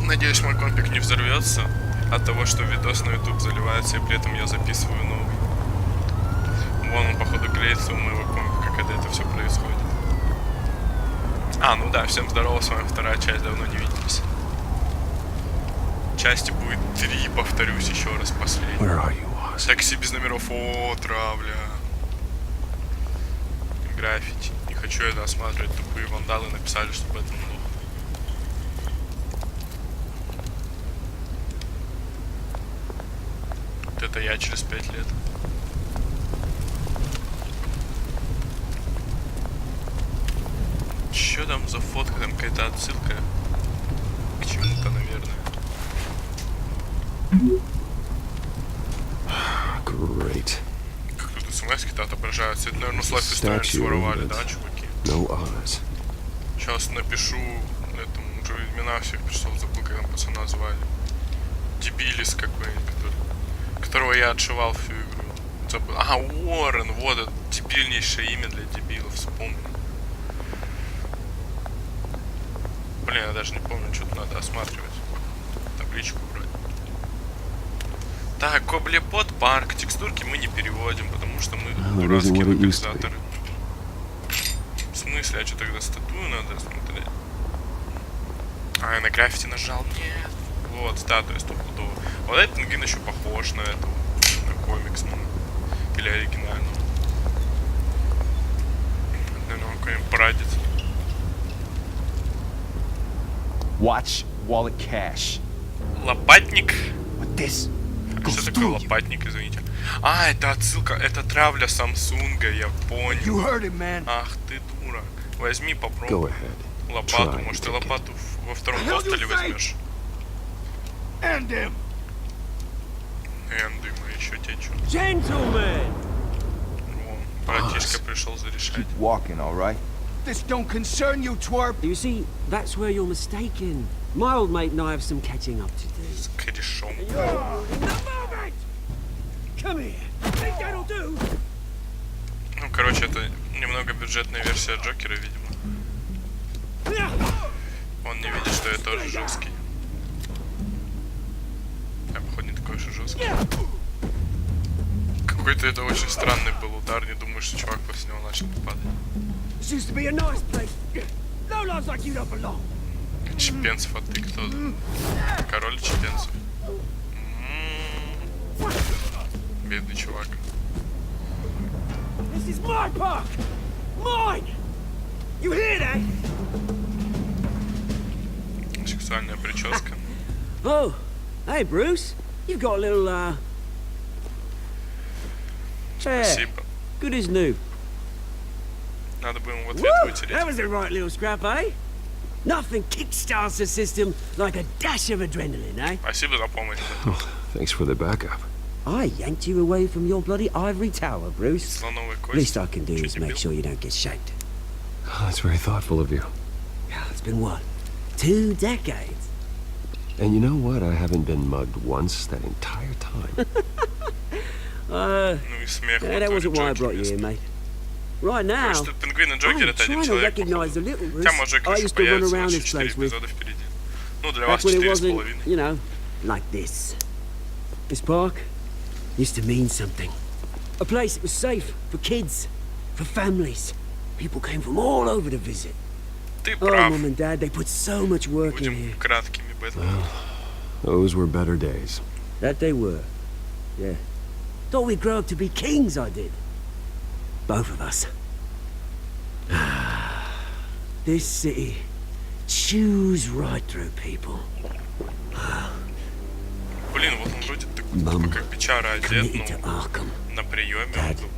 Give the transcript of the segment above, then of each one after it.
Надеюсь, мой компик не взорвется от того, что видос на YouTube заливается, и при этом я записываю новый. Вон он, походу, клеится у моего компика, когда это все происходит. Ну да, всем здорово, с вами вторая часть, давно не виделись. Части будет 3, повторюсь еще раз, последний. Такси без номеров, травля. Граффити. Не хочу это осматривать, тупые вандалы написали, чтобы это было. Вот это я через 5 лет. Чё там за фотка? Там какая-то отсылка к чему-то, наверное. Great. Как тут смс-ки-то отображаются. Это, наверное, слайд истории своровали, да, чуваки? Сейчас напишу этому, уже имена всех персов забыл, как там пацана звали. Дебилис какой-нибудь, которого я отшивал всю игру. Забыл. Уоррен, вот это дебильнейшее имя для дебилов, вспомнил. Блин, я даже не помню, что-то надо осматривать. Табличку вроде. Так, Коблепот, парк. Текстурки мы не переводим, потому что мы дурацкие локализаторы. В смысле, а что тогда статую надо смотреть? Я на граффити нажал? Нет. Вот, статуя стопудово. Вот этот пингвин еще похож на этого, на комиксного. Или оригинального. Наверное, он какой-нибудь прадед. Watch wallet cash. Лопатник. What this? Что такое лопатник, извините? Это отсылка, это травля Самсунга, я понял. You heard it, man. Ах ты дура. Возьми, попробуй. Лопату, может ты лопату во втором хостеле возьмешь? End мы еще те чё. Gentlemen. Братишка пришел зарешать. Keep walking, all right? This don't concern you, twerp. You see, that's where you're mistaken. My old mate and I have some catching up to do. С корешом. Come here. Think that'll do? Короче, это немного бюджетная версия Джокера, видимо. Он не видит, что я тоже жесткий. Я, походу, не такой уж и жесткий. Какой-то это очень странный был удар. Не думаю, что чувак после него начал падать. Чепенцев, а ты кто? Король чепенцев. Бедный чувак. Сексуальная прическа. Oh, hey Bruce, you've got a little Спасибо. Good as new. Надо бы ему в ответ вытереть. That was a right little scrap, eh? Nothing kickstarts the system like a dash of adrenaline, eh? Спасибо за помощь. Thanks for the backup. I yanked you away from your bloody ivory tower, Bruce. Слоновая кость. Least I can do is make sure you don't get shanked. That's very thoughtful of you. It's been what? 2 decades. And you know what? I haven't been mugged once that entire time. Ну и смех. That wasn't why I brought you here, mate. Right now, Что Пингвин и Джокер это один trying to человек. recognize the little Bruce Хотя, может, Джокер I еще used to run появится, around вообще this 4 place with. эпизода впереди. Ну, для Back вас when it 4,5. wasn't, you know, like this. This park used to mean something. A place that was safe for kids, for families. People came from all over to visit. Ты Oh, прав. Mum and Dad, they put so much work in here. Будем краткими, Бэтмен. Those were better days. That they were. Yeah. Thought we'd grow up to be kings, I did. Both of us. This city chews right through people. Блин, вот он вроде типа как бичара одет, Committed to но Arkham. на приеме Dad. он был.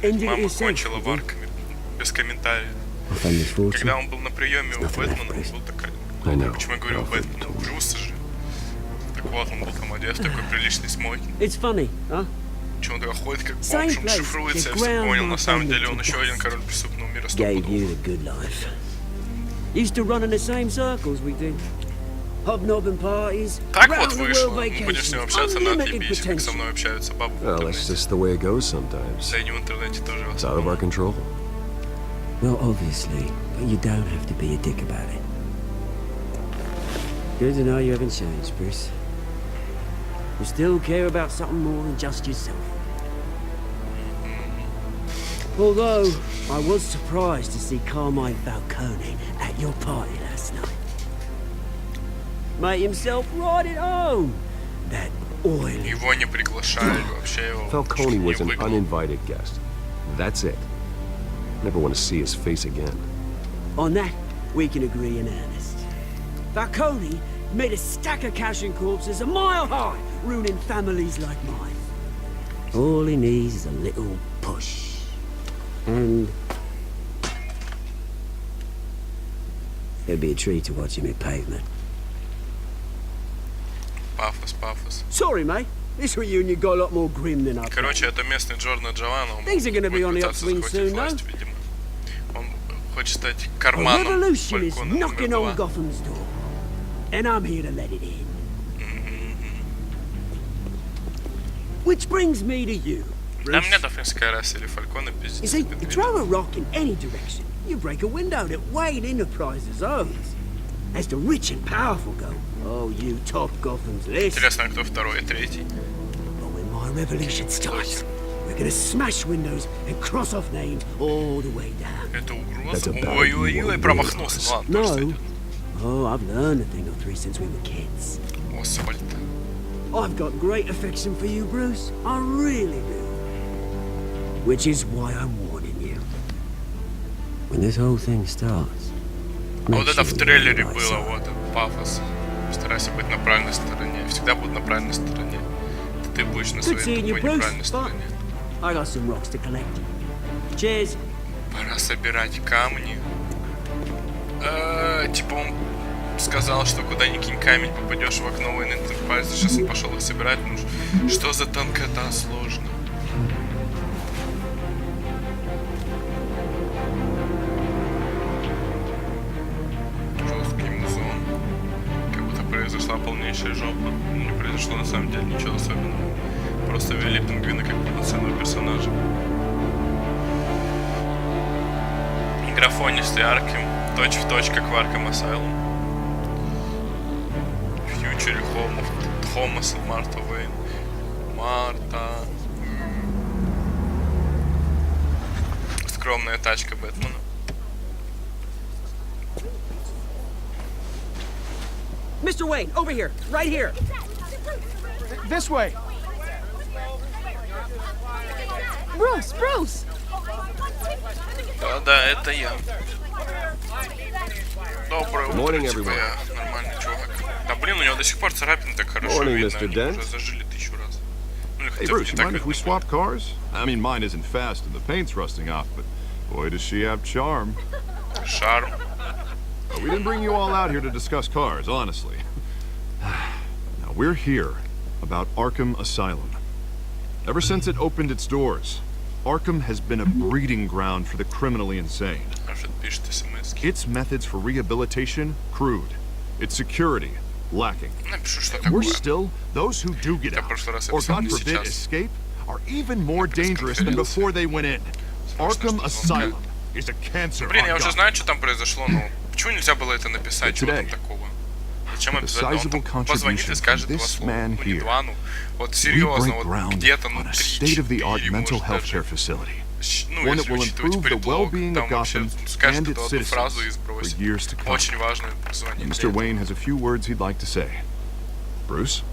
Ended it Мама yourself, кончила did в you? Аркаме. Без комментариев. My family's fortune. Когда он был на приеме у Бэтмена, он был такой... I know. Почему я говорю Бэтмена? У Брюса же. Так вот, он был там одет в такой приличный смокинг. It's funny, huh? Чего он такой ходит как Same бомж, он place, шифруется, я the все ground понял. my На самом деле family он еще took один us. король преступного мира Gave you 100%. the good life. Used to run in the same circles we did. Hobnobbing parties. Так вот round the вышло. world Мы будем с ним vacations, общаться на unlimited отъебись, как со potential. мной общаются бабы в Well, that's интернете. just the way it goes sometimes. Да и не в интернете тоже. It's out of our control. Well, obviously, but you don't have to be a dick about it. Good to know you haven't changed, Bruce. You still care about something more than just yourself. Although, I was surprised to see Carmine Falcone at your party last night. Made himself right at home. That oily... Его не приглашали, вообще его Falcone не was an выгнал. uninvited guest. That's it. Never want to see his face again. On that, we can agree in earnest. Falcone made a stack of cash and corpses a mile high, ruining families like mine. All he needs is a little push. And... it'd be a treat to watch him hit pavement. Пафос, пафос. Sorry, mate. This reunion got a lot more grim than I thought. Короче, это местный Джордан Джованна. Он Things are gonna be on the будет пытаться upswing захватить soon, власть, видимо. Он хочет стать A карманом revolution is Фалькона knocking номер on 2. Gotham's door. And I'm here to let it in. Which brings me to you, Да Bruce. мне до финская раса или Фалькона You пиздец. see, you throw a rock in any direction, you break a window that Wayne Enterprises owns. As the rich and powerful go, oh, you top Gotham's list. Интересно, кто второй и третий? But when my revolution starts, we're gonna smash windows and cross off names all the way down. Это That's угроза. about Ой-ой-ой, you, промахнулся. Ладно, тоже No. сойдет. Oh, I've learned a thing or three since we were kids. Освальд. I've got great affection for you, Bruce. I really do. Which is why I'm warning you. When this whole thing starts... А вот make это sure в you're трейлере on the right было, side. вот, пафос. Старайся быть на правильной стороне. Всегда буду на правильной стороне. Ты будешь на Good своей seeing you, тупой неправильной Bruce, but стороне. I got some rocks to collect. Cheers. Пора собирать камни. Типа он сказал, что куда ни кинь камень, попадешь в окно Wayne Enterprises. Сейчас он пошел их собирать. Ну, что за тонкота сложно. Жесткий музон. Как будто произошла полнейшая жопа. Не произошло на самом деле ничего особенного. Просто ввели пингвина как полноценного персонажа. Графонистый Аркем, точь в точь, как в Arkham Asylum. Фьючери Томаса, Марта Уэйн. Марта. Скромная тачка Бэтмена. Mr. Wayne, over here. Right here. This way. Bruce, Bruce! Да, это я. Доброе утро, Morning, типа everyone. я нормальный чувак. Да блин, у него до сих пор царапины так хорошо Morning, видно, Mr. они Dent. уже зажили 1000 раз. Ну или Hey, хотя бы Bruce, не you так mind if we видно swap было. cars? I mean, mine isn't fast and the paint's rusting off, but boy, does she have charm. Шарм. We didn't bring you all out here to discuss cars, honestly. Now, we're here about Arkham Asylum. Ever since it opened its doors, Arkham has been a breeding ground for the criminally insane. Аж пишет смс-ки. Its methods for rehabilitation, crude. Its security, lacking. Напишу, что We're такое. still, those who do get Я в out, прошлый раз or описал God не forbid сейчас. escape, are even more dangerous than before they went in. Arkham Asylum is a cancer Блин, я on уже Gotham. знаю, что там произошло, но почему нельзя было это написать? Чего там Today, такого? Зачем with a обязательно? Он sizable там позвонит и contribution скажет from два this слова. man Ну не here, два, ну. Вот we серьезно, break вот ground где-то, ну, on a 3-4, state-of-the-art mental может, health care даже. facility. Ну, One если that will учитывать improve the предлог, well-being там of вообще Gotham скажет and эту its одну фразу и citizens for сбросит. years to come. Очень важную позвонить. Mr. Wayne has a few words he'd like to say. Bruce?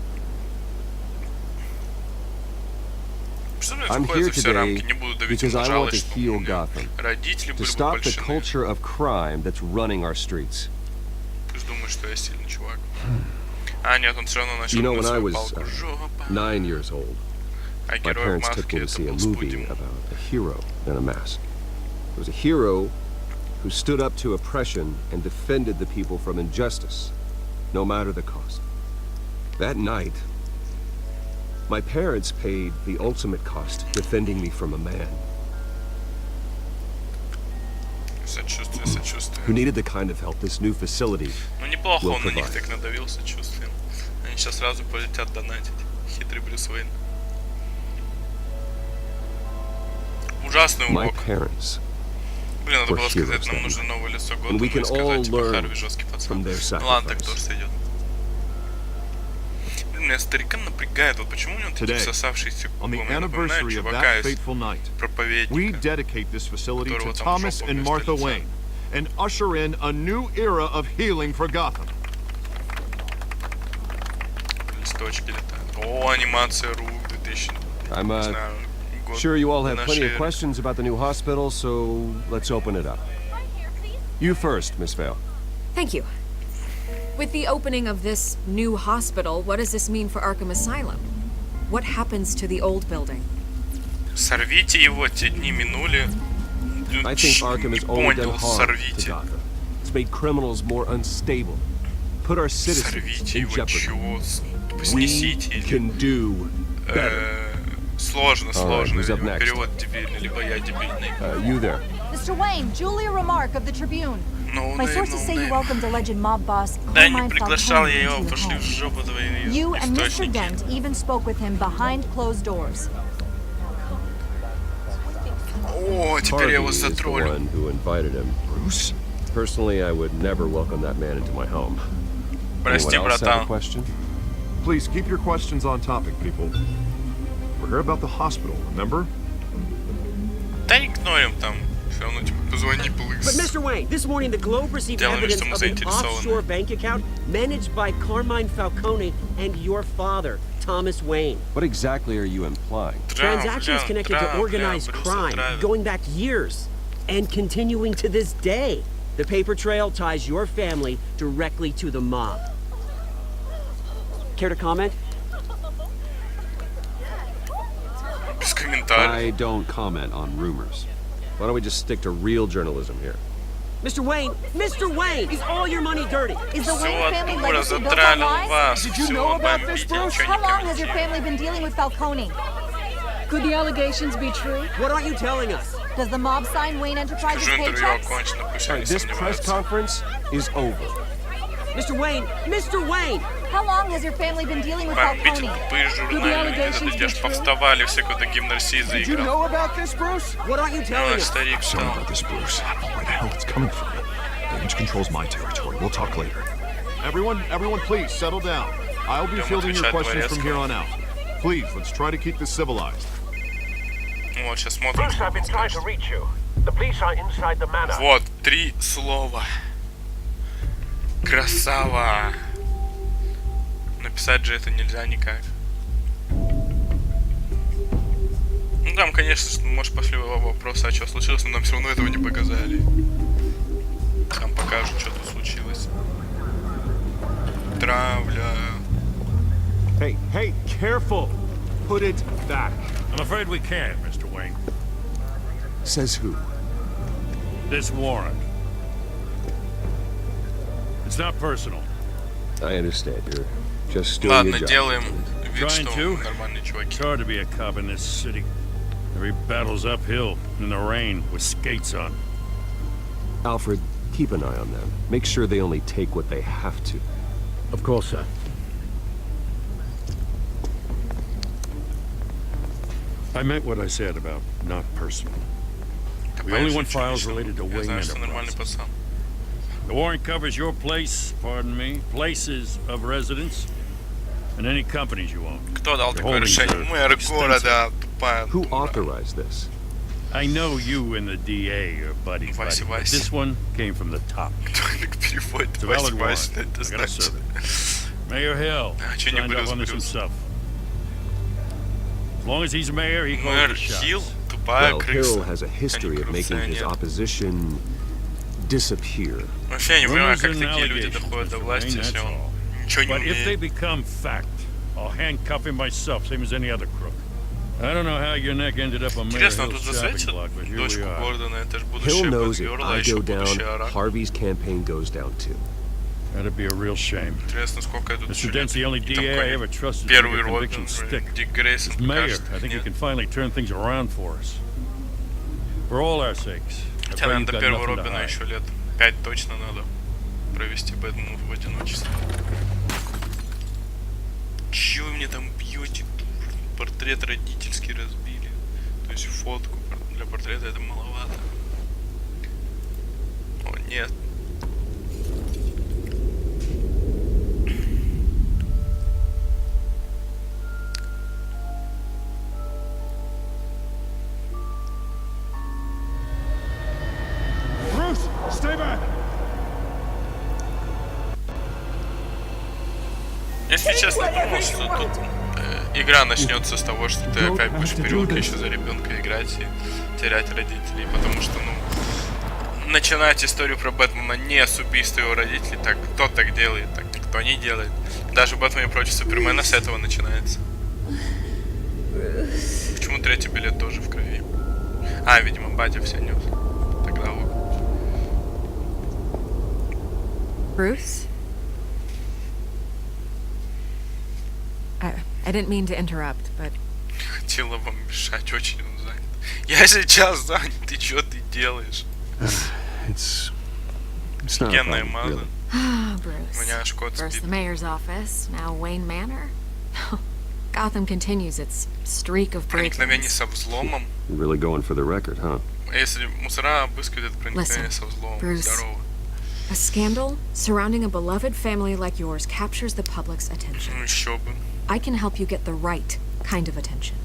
Что мне I'm входит here за все рамки? today Не буду давить because на I want жалость, to что heal у меня Gotham. родители To были бы stop the польщены. culture of crime that's running our streets. Ты же думаешь, что я сильный чувак. А, нет, он все равно начал You know, на when I свою was палку. Жопа. 9 years old, А my герой в parents took маске me to это see a был movie Спудим. about a hero in a mask. It was a hero who stood up to oppression and defended the people from injustice, no matter the cost. That night, my parents paid the ultimate cost defending me from a man Сочувствие, who сочувствие. needed the kind of help this new facility. Ну неплохо will он на них provide. так надавил сочувствием. Они сейчас сразу полетят донатить. Хитрый Брюс Уэйн. Ужасный My урок. parents, Блин, надо were было сказать, heroes нам then. нужно новое лицо And Готэма we и can all сказать, типа, learn Харви жесткий пацан. from their Ну ладно, так sacrifice. тоже сойдет. меня старика напрягает, вот почему у него такие всосавшиеся On губы, the мне напоминает anniversary of чувака that из fateful night, we проповедника. dedicate this facility to которого там Thomas жопа and вместо Martha лица. Wayne and usher in a new era of healing for Gotham. Листочки летают. О, анимация рук 2000. I'm Не знаю, год sure you all have до plenty нашей of эры. questions about the new hospital, so let's open it up. You first, Miss Vale. Thank you. With the opening of this new hospital, what does this mean for Arkham Asylum? What happens to the old building? Сорвите его, те дни минули. I think Arkham Не has only done понял, harm to сорвите. Gotham. It's made criminals more unstable. Put our citizens Сорвите in его, jeopardy. чего? We Снесите или... can do better. Сложно, сложно. who's up Видимо, next? перевод дебильный, либо я дебильный. You there. Mr. Wayne, Julia Remark of the Tribune. No My name, sources no say you name. welcomed alleged mob boss Да не Carmine приглашал Falcone я его, into your пошли в home. жопу твои You and Mr. источники. Dent even spoke with him behind closed doors. О, теперь я Harvey его is the затроллю. one who invited him. Bruce? Personally, I would never welcome that man into my home. Прости, Anyone else have a братан. question? Please keep your questions on topic, people. We're here about the hospital, remember? Да игнорим там. Все равно типа позвони, But плыс. Mr. Wayne, this morning the Globe received Делаем, evidence что мы of an заинтересованы. offshore bank account managed by Carmine Falcone and your father, Thomas Wayne. What exactly are you implying? Transactions connected to organized crime, going back years, and continuing to this day. The paper trail ties your family directly to the mob. Care to comment? Без комментариев. I don't comment on rumors. Why don't we just stick to real journalism here? Mr. Wayne, is all your money dirty? Is the Все Wayne family от дура legacy built on затралил lies? вас. Did you Все know about this, бомбите, Bruce? ничего How не long has your комментируете. family been dealing with Falcone? Could the allegations be true? What aren't you telling us? Does the mob sign Wayne Enterprises Скажу, интервью paychecks? окончено, пусть All они right, this press сомневаются. conference is over. Mr. Wayne! How long has your family been dealing with Бомбите Falcone? тупые журналисты, где аж повставали все, кто гимн России Did you заиграл. know about this, Bruce? What aren't you telling Наш us? старик Sorry встал. about this, Bruce. I don't know where the hell it's coming from. Damage controls my territory. We'll talk later. Everyone, please settle down. I'll be Будем fielding your отвечать questions from here дворецкому. on out. Please, let's try to keep this civilized. Вот, сейчас смотрим. Bruce, I've been trying to reach you. The police are inside the manor. Вот, 3 слова. Красава. Написать же это нельзя никак. Ну там, конечно, может пошли вопросы, а что случилось, но нам все равно этого не показали. Там покажут, что тут случилось. Травля. Hey, careful! Put it back. I'm afraid we can't, Mr. Wayne. Says who? This warrant. It's not personal. I understand. You're just doing Ладно, your job. делаем вид, Trying что to. мы нормальные чуваки. It's hard to be a cop in this city. Every battle's uphill, in the rain, with skates on. Alfred, keep an eye on them. Make sure they only take what they have to. Of course, sir. I meant what I said about not personal. Да, We only понятно, want что files лично. related to Я Wayne знаю, что нормальный Enterprises. пацан. The warrant covers your place, pardon me, places of residence, and any companies you own. Кто дал Your такое holdings решение? are Мэр extensive. города, тупая Who дура. authorized this? I know you and the DA are buddy, Вася, but Вася. this one came from the top. Кто переводит? It's a Вася, valid warrant. Вася, это I gotta значит. serve it. Mayor Hill А, чё не signed Брюс, off on this Брюс? himself. As long as he's mayor, he calls Мэр the shots. Хилл, тупая Well, крыса. Hill has a history of making his opposition disappear. Вообще я не понимаю, Rumors как and такие люди allegations, доходят до Mr. власти, Wayne, если that's он all. ничего не But if they умеет. become fact, I'll handcuff him myself, same as any other crook. I don't know how your neck ended up on Mayor Интересно, он Hill's тут shopping засветит block, but here дочку we are. Гордона, это же Hill будущее knows if Бэтгерла, а I еще go down, будущее Арак. Harvey's campaign goes down too. That'd be a real shame. Интересно, сколько я тут Mr. Dent's the only И там DA I ever trusted to первый make a Робин, conviction stick. Дик Грейсон, As mayor, кажется, I think he нет. can finally turn things around for us. For all our sakes. I Хотя pray нам you've до got первого nothing to Робина hide. еще лет 5 точно надо провести Бэтмену в одиночестве. Чё вы мне там бьете? Портрет родительский разбили. То есть фотку для портрета это маловато. О, нет. Если честно, думал, что тут игра начнется с того, что ты опять будешь в переулке еще за ребенка играть и терять родителей, потому что, ну, начинать историю про Бэтмена не с убийства его родителей, так кто так делает, так никто не делает. Даже в Бэтмене против Супермена с этого начинается. Почему третий билет тоже в крови? А, видимо, батя все нес. Тогда ок. Bruce? I didn't mean to interrupt, but... Хотела вам мешать, очень он занят. Я сейчас занят, ты чё ты делаешь? It's not a Генная problem, маза. really. Bruce. У меня аж кот First спит. the mayor's office, now Wayne Manor. Gotham continues its streak of Проникновение break-ins. со взломом. You're really going for the record, huh? Если мусора обыскивают, это проникновение Listen, со взломом. Bruce. Здорово. A scandal surrounding a beloved family like yours captures the public's attention. Ну еще бы. I can help you get the right kind of attention.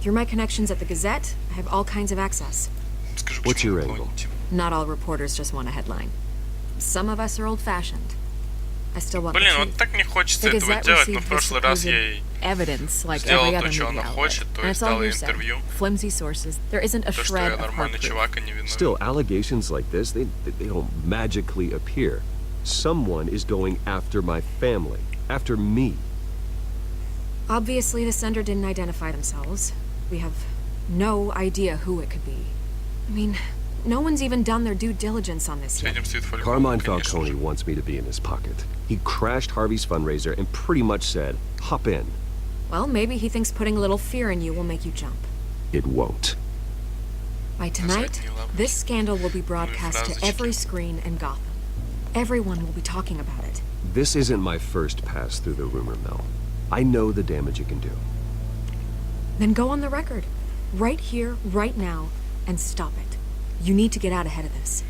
Through my connections at the Gazette, I have all kinds of access. Скажи, What's почему your вы angle? клоните? Not all reporters just want a headline. Some of us are old-fashioned. I still want the Блин, вот truth. так не хочется The этого Gazette делать, но received в the прошлый раз я supposed ей evidence like сделал every то, other что media она outlet. хочет, то And есть it's all дала hearsay, интервью. flimsy sources. There isn't a То, что я shred of hard нормальный proof. чувак, а не виновен. Still, allegations like this, they don't magically appear. Someone is going after my family, after me. Obviously, the sender didn't identify themselves. We have no idea who it could be. I mean, no one's even done their due diligence on this yet. Этим стоит фольгу, Carmine конечно Falcone же. wants me to be in his pocket. He crashed Harvey's fundraiser and pretty much said, hop in. Well, maybe he thinks putting a little fear in you will make you jump. It won't. By tonight, this scandal will be broadcast to every screen in Gotham. Everyone will be talking about it. This isn't my first pass through the rumor mill. I know the damage it can do. Then go on the record. Right here, right now, and stop it. You need to get out ahead of this.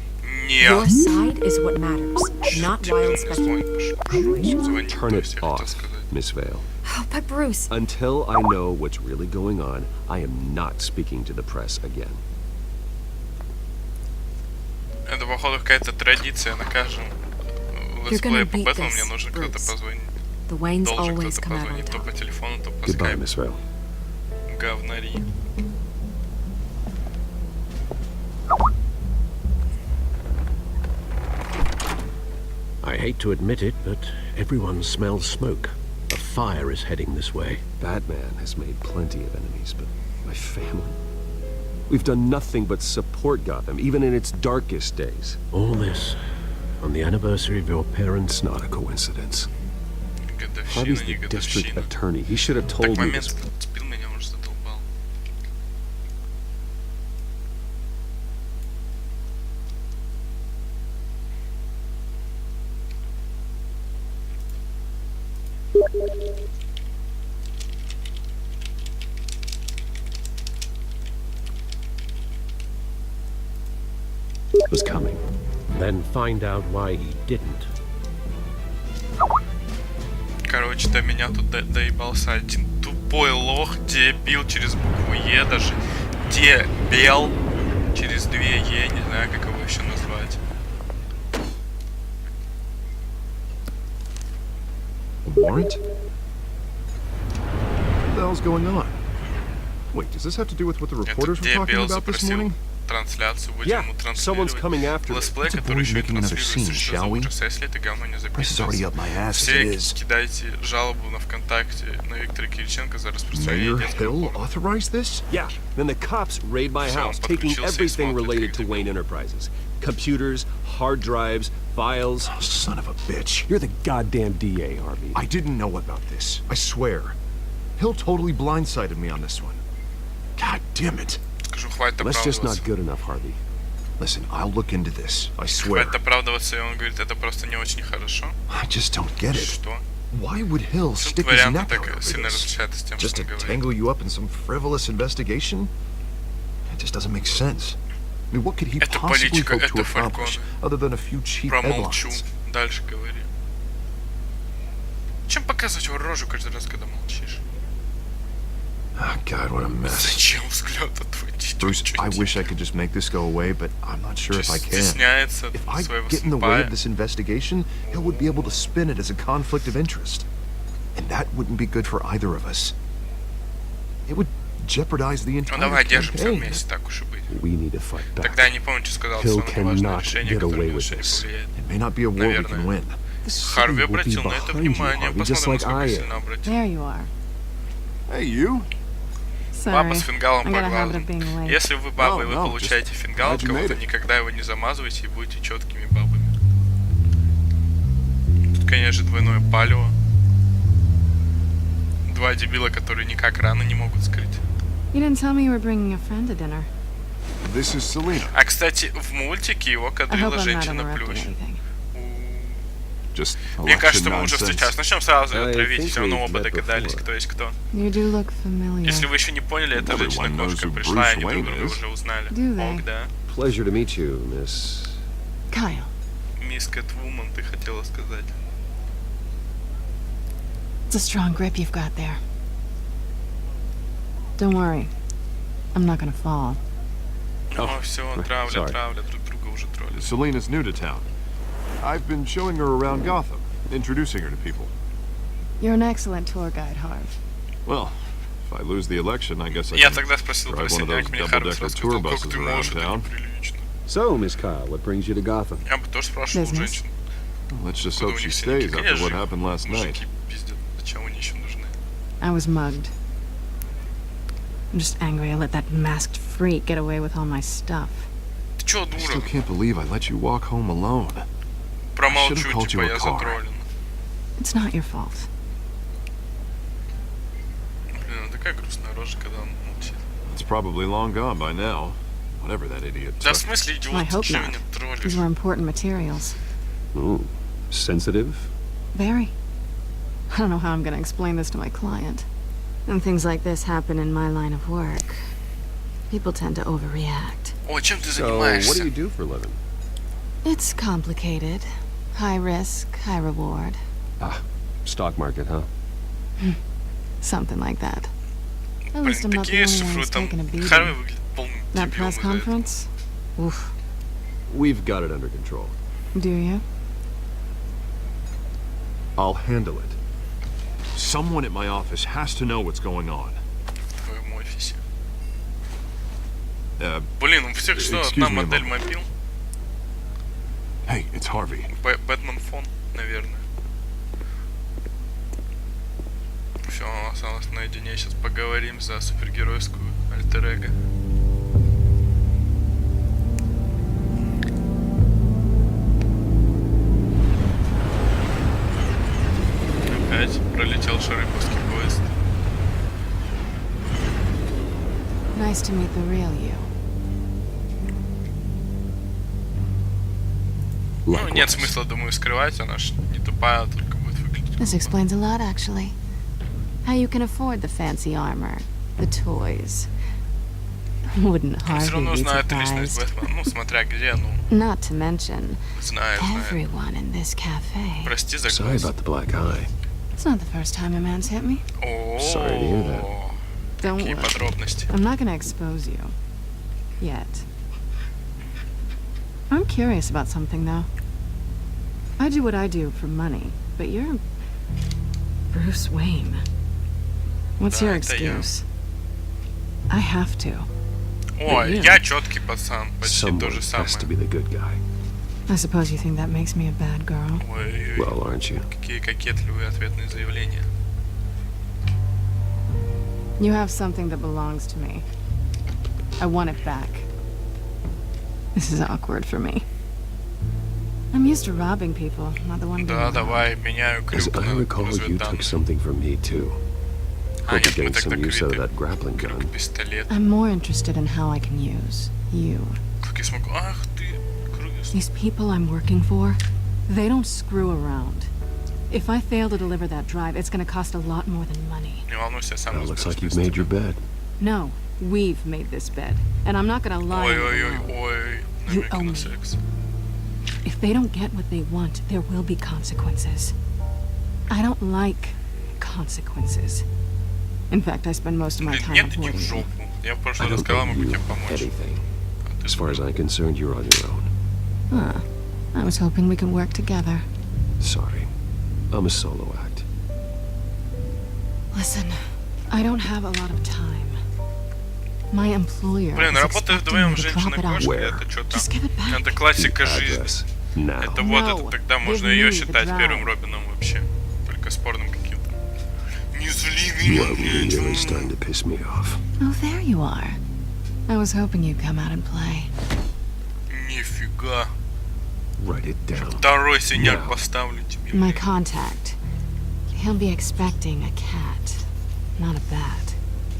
Your Нет. side is what matters, not wild speculation. Звонить, Turn то it есть я хотел off, сказать. Miss Vale. Oh, but Bruce, Until I know what's really going on, I am not speaking to the press again. Это, походу, какая-то традиция на каждом You're gonna летсплее по beat Бэтмену this, мне нужно кто-то Bruce. позвонить. the Waynes Должен always кто-то come out on позвонить, то top. по телефону, то по Goodbye, скайпу. Miss Vale. Говнари. I hate to admit it, but everyone smells smoke. A fire is heading this way. Batman has made plenty of enemies, but my family... We've done nothing but support Gotham, even in its darkest days. All this on the anniversary of your parents' It's not a coincidence. Годовщина, Harvey's не the district годовщина. attorney. He should have Так told me момент this. сбил меня, он уже задолбал. Was coming. Then find out why he didn't. Короче, до меня тут доебался один тупой лох, дебил через букву Е даже. Дебил через две Е, не знаю, как его еще назвать. A warrant? What the hell's going on? Wait, does this have to do with what the reporters were talking Дебил about this запросил morning? трансляцию, будем Yeah, ему someone's coming транслировать. after me. Летсплей, Let's который avoid еще и making another транслируется, scene, что shall за we? ужас, если это говно не Price is already записывается. up my ass as it Все is. кидайте жалобу на ВКонтакте на Виктора Кириченко за распространение Mayor детского Hill порно. authorized this? Yeah, then the cops raid my So, house, taking подключился и everything смотрит, related to как Wayne Enterprises. Computers, hard drives, files. Oh, son of a bitch. You're the goddamn DA, Harvey. I didn't know about this. I swear. Hill totally blindsided me on this one. God damn it. Скажу, хватит That's just not оправдываться. good enough, Harvey. Listen, I'll look into this. I swear. Хватит оправдываться, и он говорит, это просто не очень хорошо. I just don't get it. Что? Why would Hill Тут stick his варианты neck out так over сильно this? различаются с тем, Just что to он говорит. tangle you up in some frivolous investigation? It just doesn't make sense. I mean, what could he Это possibly политика, hope to это accomplish Фальконе. other than a few cheap Промолчу. headlines? Дальше говори. Чем показывать его рожу каждый раз, когда молчишь? Oh, God, what a mess. Зачем взгляд отводить? Bruce, I wish I could just make this go away, but I'm not sure if I can. Стесняется If I своего get in the way сэмпая. of this investigation, Hill would be able to spin it as a conflict of interest. And that wouldn't be good for either of us. It would jeopardize the Ну entire давай держимся campaign. вместе, так уж и быть. We need to fight back. Тогда я не помню, что сказал, Hill что самое важное cannot решение, get которое away ни на with что не this. повлияет. It may not be a war we can win. Харви will be обратил на это behind you, внимание. Harvey, just Посмотрим, like I насколько am. сильно обратил. There you are. Hey, you. Баба Sorry. с фингалом I по got a habit глазам. of being late. Если вы баба и вы No, получаете just фингал от glad you made кого-то, it. никогда его не замазывайте и будете четкими бабами. Тут, конечно, двойное палево. Два дебила, которые никак раны не могут скрыть. You didn't tell me you were bringing a friend to dinner. This is Selena. А, кстати, в мультике его I hope кадрила I'm not женщина interrupting плющ. anything. Just Мне кажется, election мы уже nonsense. встречались. Начнем сразу I травить, think все равно we've оба met догадались, before. кто есть кто. You do look familiar. Если вы еще не поняли, эта Everyone женщина-кошка knows who пришла, и Bruce они друг Wayne друга is. уже узнали. Do they? Ох, да. Pleasure to meet you, Miss. Kyle. Мисс Кэтвумен, ты хотела сказать. It's a strong grip you've got there. Don't worry. I'm not gonna fall. О, все, травля, sorry. травля, друг друга уже троллят. Selena's new to town. I've been showing her around Gotham, introducing her to people. You're an excellent tour guide, Harv. Well, if I lose the election, I guess I Я can тогда спросил про drive one of синяк, those мне Харви double-decker сразу tour сказал, как buses ты around можешь, это town. неприлично. So, Miss Kyle, what brings you to Gotham? Я бы тоже спрашивал у Business. женщин. Let's just Откуда hope у she них синяки? stays after Конечно what же, happened last night. мужики пиздят. Зачем они еще нужны? I was mugged. I'm just angry I let that masked freak get away with all my stuff. Ты чё, I still дура? can't believe I let you walk home alone. Промолчу, Should've called типа you a я car. затроллен. It's not your fault. Блин, такая грустная рожа, когда он молчит. It's probably long gone by now. Whatever that idiot Да в took. смысле, I идиот, ты hope чё not. меня троллишь? These were important materials. Ooh, sensitive? Very. I don't know how I'm gonna explain this to my client. When things like this happen in my line of work, people tend to overreact. О, чем ты So, what do занимаешься? you do for a living? It's complicated. High risk, high reward. Ah, stock market, huh? Something like that. At Блин, least I'm not the такие only one шифры who's там. taken a Харви beating. выглядит полным That дебилом press из-за этого. conference? Oof. We've got it under control. Do you? I'll handle it. Someone at my office has to know what's going on. В твоем офисе. Uh, Блин, у всех что, excuse одна me a модель moment. мобил? hey, it's Harvey. Бэтмен фон, наверное. Все, осталось наедине, сейчас поговорим за супергеройскую альтер-эго. Опять пролетел шариповский поезд. Nice to meet the real you. Ну, нет смысла, думаю, скрывать, она ж не тупая, только будет выглядеть. This explains a lot, actually. How you can afford the fancy armor, the toys. Wouldn't Он все Harvey равно be знает личность surprised? Бэтмена, ну, смотря где, ну, Not to mention, знает. everyone in this cafe. Прости за Sorry глаз. about the black eye. It's not the first time a man's hit me. Sorry to hear that. О, Don't какие worry. подробности. I'm not gonna expose you. Yet. I'm curious about something, though. I do what I do for money, but you're Bruce Wayne. What's Да, your это я. excuse? I have to. Ой, you. я четкий пацан, почти то Someone же has to самое. be the good guy. I suppose you think that makes me a bad girl. Ой, Well, aren't you? какие кокетливые ответные заявления. You have something that belongs to me. I want it back. This is awkward for me. I'm used to robbing people, not the one being Да, robbed. давай, меняю As крюк I на recall, you took разведданных. something from me, too. А, Hope нет, you're мы getting тогда some use out of квиты. that grappling Крюк, gun. пистолет. I'm more interested in how I can use you. Как я смогу? Ах ты, крыс. These people I'm working for, they don't screw around. If I fail to deliver that drive, it's gonna cost a lot more than money. Не волнуйся, я сам Well, looks разберусь like you've быстро. made your bed. No, we've made this bed, and I'm not gonna lie. and Ой-ой-ой, allow it. ой, You намеки owe на me. секс. If they don't get what they want, there will be consequences. I don't like consequences. In fact, I spend most of my Блин, time нет, иди в avoiding you. жопу. Я в I прошлый don't раз сказал, owe могу you тебе помочь. anything. As far as I'm concerned, you're on your own. Huh. I was hoping we could work together. Sorry. I'm a solo act. Listen, I don't have a lot of time. My employer Блин, is работая expecting вдвоем me to drop it женщина-кошка, off. это что Just там? give it back. Это классика The жизни. address. Now. Это вот, No, это тогда можно give ее me the считать drive. первым Робином вообще. Только спорным каким-то. Не зли You are меня, really блядь. starting to piss me off. Oh, there you are. I was hoping you'd come out and play. Нифига. Write it down. Второй синяк Now. поставлю тебе. My contact. He'll be expecting a cat, not a bat.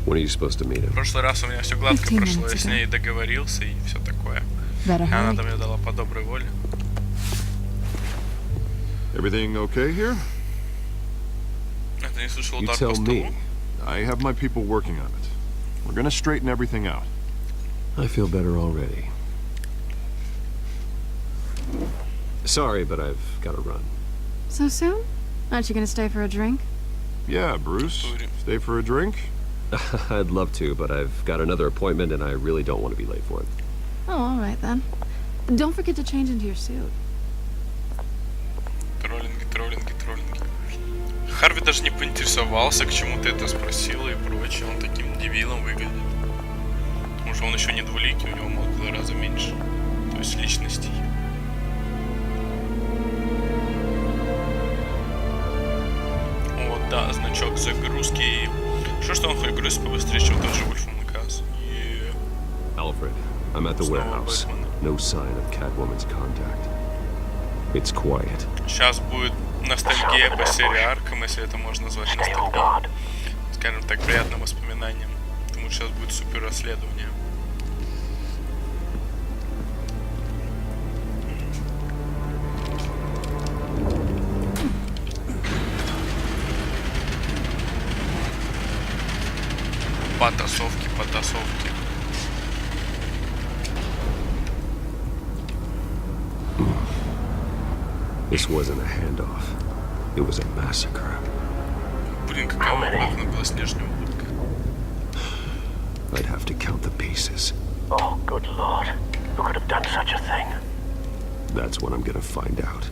When are you supposed to meet В him? прошлый раз у меня все гладко 15 прошло, я minutes с ago. ней договорился и все такое. Better А она hurry. там мне дала по доброй воле. Everything okay here? Это не слышал You удар по tell столу. me. I have my people working on it. We're gonna straighten everything out. I feel better already. Sorry, but I've got to run. So soon? Aren't you gonna stay for a drink? Yeah, Bruce. Stay for a drink? I'd love to, but I've got another appointment and I really don't want to be late for it. Oh, all right then. Don't forget to change into your suit. Троллинги, троллинги, троллинги. Харви даже не поинтересовался, к чему ты это спросила и прочее. Он таким дебилом выглядит. Потому что он еще не двуликий, у него мозг в 2 раза меньше. То есть личностей. Вот, да, значок загрузки. Что он хоть грузит побыстрее, чем тот же Вольфом наказ. Alfred, I'm at the Снова warehouse. Бэтмен. No sign of Catwoman's contact. It's quiet. Сейчас будет ностальгия по серии Аркхэм, если это можно назвать Stay on ностальгией. guard. Скажем так, приятным воспоминанием. Потому что сейчас будет супер расследование. Потасовки, потасовки. This wasn't a handoff. It was a massacre. Блин, какая удобная была снежная утка. I'd have to count the pieces. Oh, good lord. Who could have done such a thing? That's what I'm gonna find out.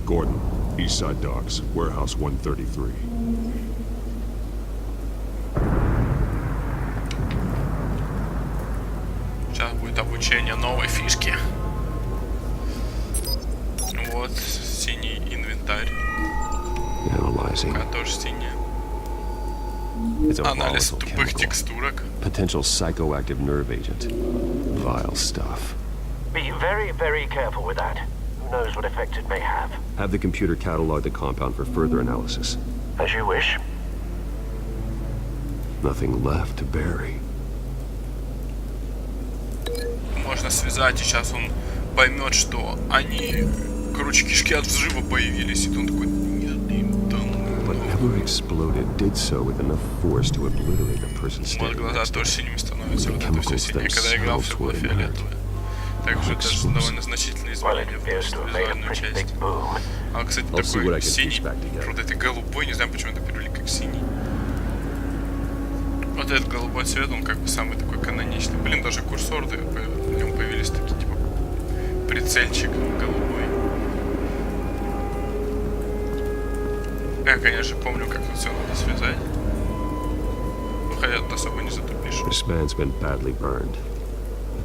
Gordon, Eastside Docks, Warehouse 133. Сейчас будет обучение новой фишки. Вот синий инвентарь. Analyzing. Тоже синяя. It's a Анализ volatile тупых chemical. текстурок. Potential psychoactive nerve agent. Vile stuff. Be very, very careful with that. Who knows what effect it may have. Have the computer catalog the compound for further analysis. As you wish. Nothing left to bury. Можно связать, и сейчас он поймет, что они, короче, кишки от взрыва появились. И он такой, нет, им там. Whatever exploded did so with enough force to obliterate the person Вот standing глаза next to тоже it. синими становятся. Вот это все синее. Когда играл, все было фиолетовое. Также даже довольно значительные Well, it изменения appears to в have made a визуальную pretty часть. big boom. А, кстати, I'll see what I такой can синий, piece back together. правда, это голубой, не знаю, почему это перевели как синий. Вот этот голубой цвет, он как бы самый такой каноничный. Блин, даже курсор, в нем появились такие, типа, прицельчик голубой. Я, конечно, помню, как тут все надо связать. Ну, хотя тут особо не затупишь. This man's been badly burned.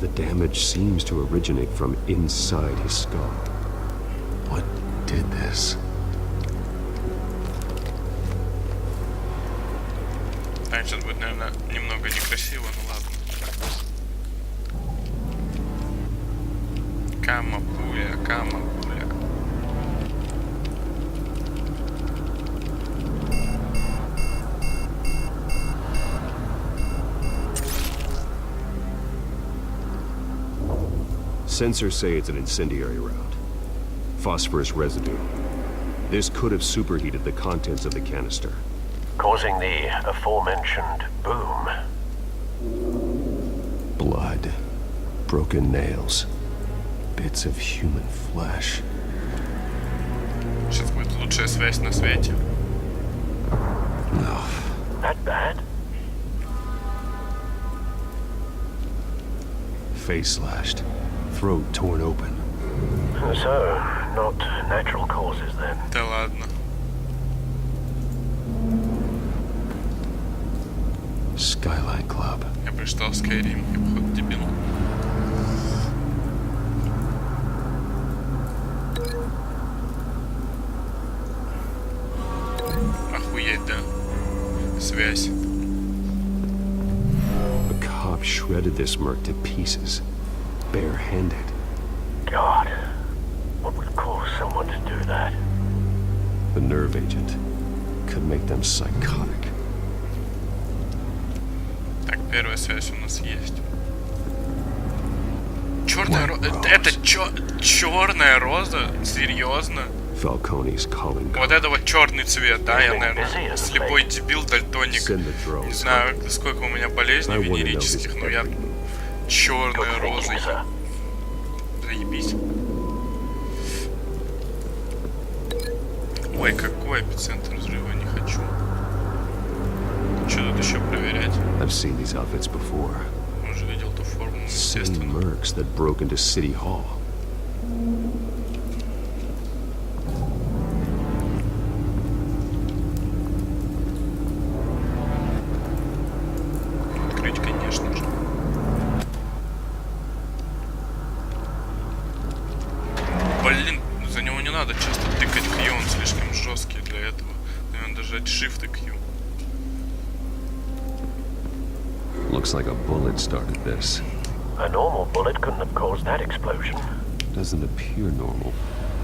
The damage seems to originate from inside his skull. What did this? А, сейчас будет, наверное, немного некрасиво, ну ладно. Камапуля, камапуля. Sensors say it's an incendiary round. Phosphorus residue. This could have superheated the contents of the canister. Causing the aforementioned boom. Blood. Broken nails. Bits of human flesh. Сейчас будет лучшая связь на свете. No. That bad? Face slashed, throat torn open. So, not natural causes then. Да ладно. Skyline Club. Я прочитал Skyrim, я походу дебил. Охуеть, да. Связь. A cop shredded this merc to pieces, barehanded. God, what would cause someone to do that? The nerve agent could make them psychotic. Так, первая связь у нас есть. Черная роза. Это черная роза? Серьезно? Falcone's calling. Вот это вот черный цвет, да? Я, наверное, слепой дебил, дальтоник. Не знаю, сколько у меня болезней венерических, но я черная роза. Заебись. Ой, какой эпицентр взрыва, не хочу. Что тут еще проверять? I've seen these outfits before. Уже видел ту форму, естественно. Same mercs that broke into City Hall. Открыть, конечно же. Блин, за него не надо часто тыкать Q, он слишком жесткий для этого. Наверное, даже Shift и Q. Looks like a bullet started this. A normal bullet couldn't have caused that explosion. Doesn't appear normal.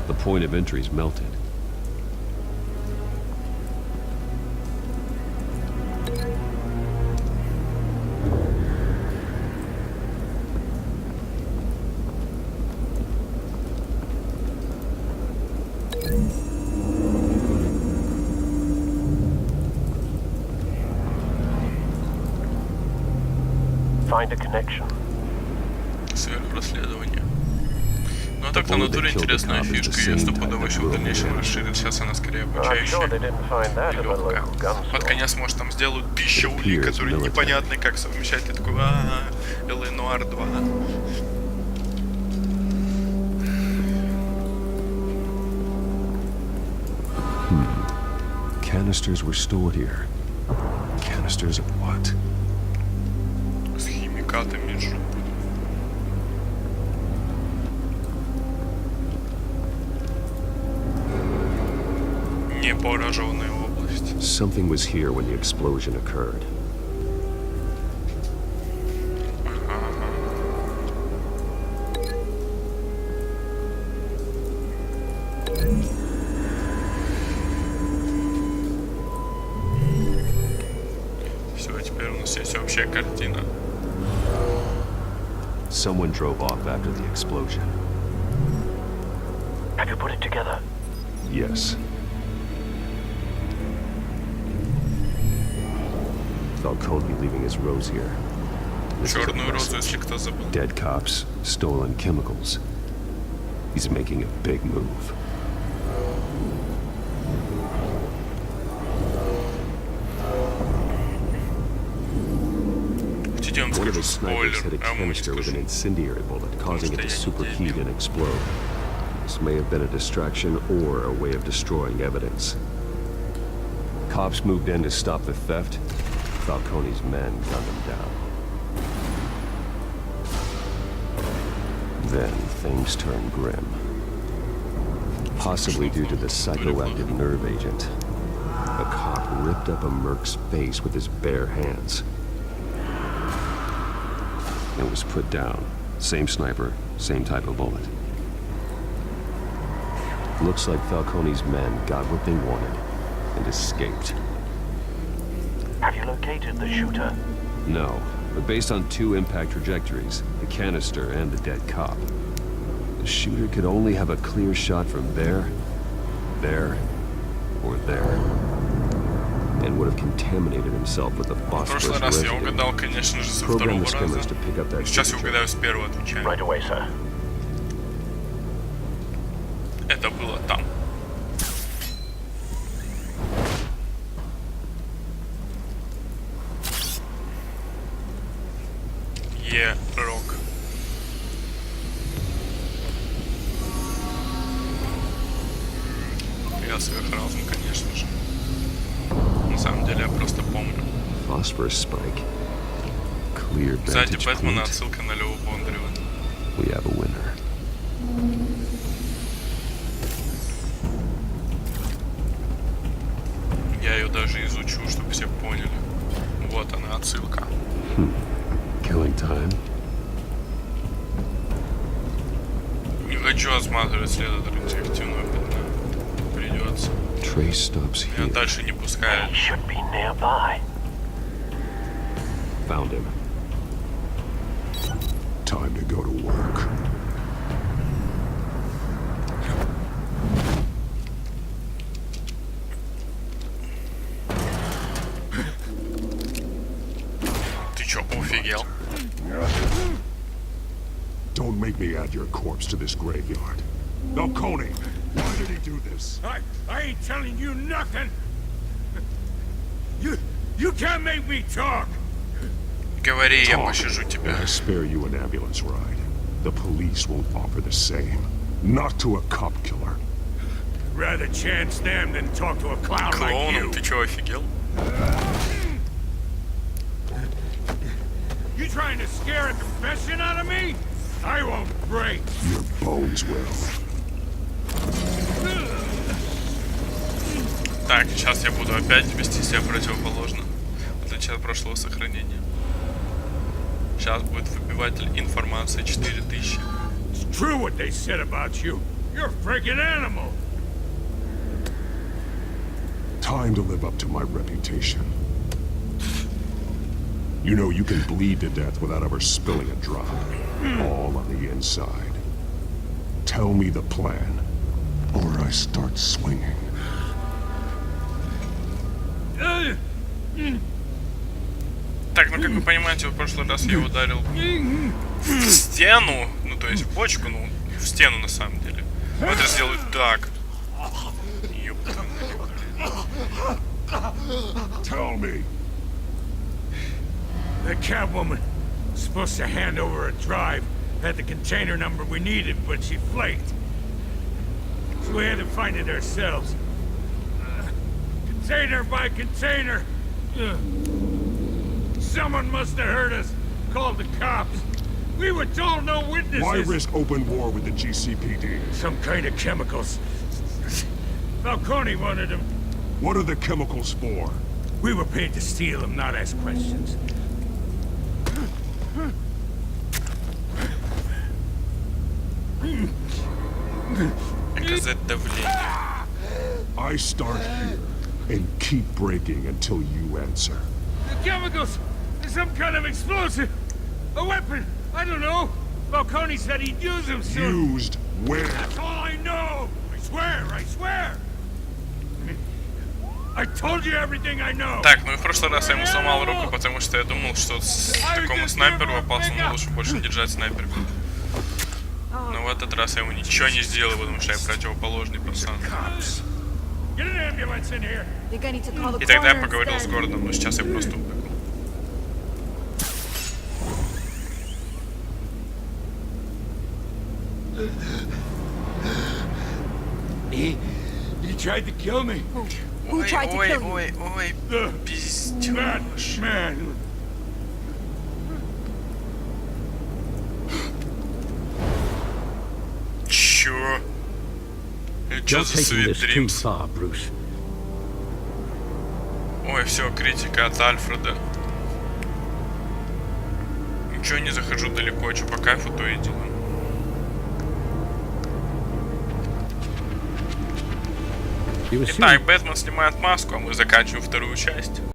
The point of entry's melted. Find a connection. Сверхрасследование. Ну а так на натуре интересная фишка, ее стопудово еще в дальнейшем расширят. Сейчас она скорее обучающая и легкая. Под конец, может, там сделают 1000 улик, которые непонятны, как совмещать. Я такой, LA Noir 2. Canisters were stored here. Canisters of what? С химикатами же. Не пораженная область. Something was here when the explosion occurred. Все, теперь у нас есть общая картина. Someone drove off after the explosion. Have you put it together? Yes. Falcone leaving his rose here. This is a Черную розу, message. если кто забыл. Dead cops, stolen chemicals. He's making a big move. One of his snipers hit a canister with an incendiary bullet, causing it to superheat and explode. This may have been a distraction or a way of destroying evidence. Cops moved in to stop the theft. Falcone's men gunned him down. Then things turned grim. Possibly due to the psychoactive nerve agent. A cop ripped up a merc's face with his bare hands. It was put down. Same sniper, same type of bullet. Looks like Falcone's men got what they wanted and escaped. Have you located the shooter? No, but based on 2 impact trajectories, the canister and the dead cop, the shooter could only have a clear shot from there, or there, and would have contaminated himself with the phosphorus В прошлый раз я residue. угадал, конечно же, со Program второго the skimmers раза. to pick up that Сейчас я signature. угадаю с первого, отвечаю. Right away, sir. Это было там. Е-рок. Я сверхразум, конечно же. На самом деле я просто помню. Phosphorus spike. Clear Сзади vantage Бэтмена point. отсылка на Леву Бондарева. We have a winner. Я ее даже изучу, чтобы все поняли. Вот она, отсылка. Killing time. Не хочу осматривать след от радиоактивного пятна. Придется. Trace stops Меня here. дальше не пускают. He should be nearby. Found him. Time to go to work. Ты чё, офигел? Don't make me add your corpse to this graveyard. Falcone, why did he do this? I ain't telling you nothing. You can't make me talk. Говори, я пощажу тебя. I spare you an ambulance ride. The police won't offer the same. Not to a cop killer. Rather chance them than talk to a clown like Клоуном, you. ты чё, офигел? You trying to scare a confession out of me? I won't break. Your bones will. Так, сейчас я буду опять вести себя противоположно. В отличие от прошлого сохранения. Сейчас будет выбиватель информации 4000. It's true what they said about you. You're a freaking animal. Time to live up to my reputation. You know you can bleed to death without ever spilling a drop. All on the inside. Tell me the plan, or I start swinging. Так, ну как вы понимаете, в прошлый раз я ударил в стену, ну то есть в бочку, ну в стену на самом деле. В этот раз делаю так. Ёпта. Tell me. The Catwoman was supposed to hand over a drive, had the container number we needed, but she flaked. So we had to find it ourselves. Container by container. Someone must have heard us. Called the cops. We were told no witnesses. Why risk open war with the GCPD? Some kind of chemicals. Falcone wanted them. What are the chemicals for? We were paid to steal them, not ask questions. Оказать давление. I start here and keep breaking until you answer. The chemicals! Some kind of explosive! A weapon! I don't know! Falcone said he'd use them soon! Used where? That's all I know! I swear! I swear! I told you everything I know! Так, ну и в прошлый раз я ему сломал руку, потому что я думал, что такому снайперу опасному лучше больше держать снайперку. Но в этот раз я ему ничего не сделал, потому что я противоположный пацан. Get an ambulance in here! Think I need to call the И тогда я coroner поговорил с instead. Гордоном, но сейчас я просто убегу. He tried to kill me. Who tried to kill you? Ой, That пиздёж. man. Чё? Чё You're за taking Sweet this too Dreams? far, Bruce. Ой, все, критика от Альфреда. Ничего, не захожу далеко, что по кайфу, то и делаю. You assume Итак, Бэтмен снимает маску, а мы заканчиваем вторую часть.